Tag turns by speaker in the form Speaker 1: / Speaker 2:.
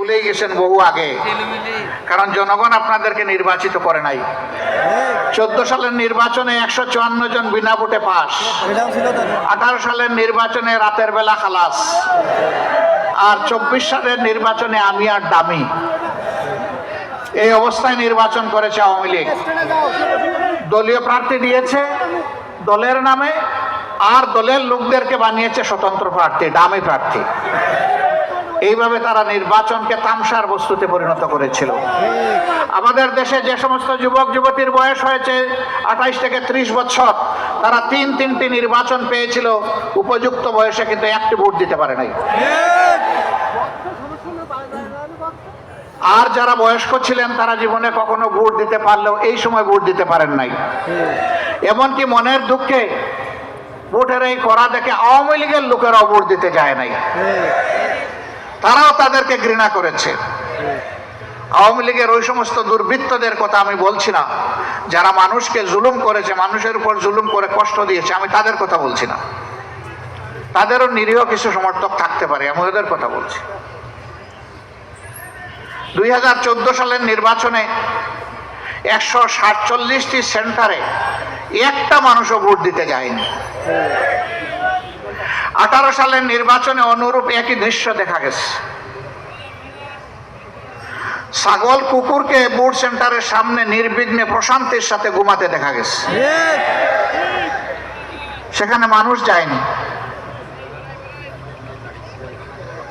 Speaker 1: ভুলেই গেছেন বহু আগে, কারণ জনগণ আপনাদেরকে নির্বাচিত করে নাই। 14 সালের নির্বাচনে 154 জন বিনা ভোটে পাস, 18 সালের নির্বাচনে রাতের বেলা খালাস, আর 24 সালের নির্বাচনে আমি আর ডামি। এই অবস্থায় নির্বাচন করেছে আওয়ামী লীগ। দলীয় প্রার্থী দিয়েছে দলের নামে, আর দলের লোকদেরকে বানিয়েছে স্বতন্ত্র প্রার্থী, ডামি প্রার্থী। এইভাবে তারা নির্বাচনকে তামসার বস্তুতে পরিণত করেছিল। আমাদের দেশে যে সমস্ত যুবক যুবতীর বয়স হয়েছে 28 থেকে 30 বছর, তারা তিনটি নির্বাচন পেয়েছিল উপযুক্ত বয়সে, কিন্তু একটি ভোট দিতে পারে নাই। আর যারা বয়স্ক ছিলেন তারা জীবনে কখনো ভোট দিতে পারলেও এই সময় ভোট দিতে পারেন নাই। এমনকি মনের দুঃখে ভোটের এই করা দেখে আওয়ামী লীগের লোকেরাও ভোট দিতে যায় নাই, তারাও তাদেরকে ঘৃণা করেছে। আওয়ামী লীগের ওই সমস্ত দুর্বৃত্তদের কথা আমি বলছি না, যারা মানুষকে জুলুম করেছে, মানুষের উপর জুলুম করে কষ্ট দিয়েছে, আমি তাদের কথা বলছি না। তাদেরও নিরীহ কিছু সমর্থক থাকতে পারে, আমি ওদের কথা বলছি। 2014 সালের নির্বাচনে 147টি সেন্টারে একটা মানুষও ভোট দিতে যায়নি। 18 সালের নির্বাচনে অনুরূপ একই দৃশ্য দেখা গেছে। ছাগল কুকুরকে ভোট সেন্টারের সামনে নির্বিঘ্নে প্রশান্তির সাথে ঘুমাতে দেখা গেছে, সেখানে মানুষ যায়নি।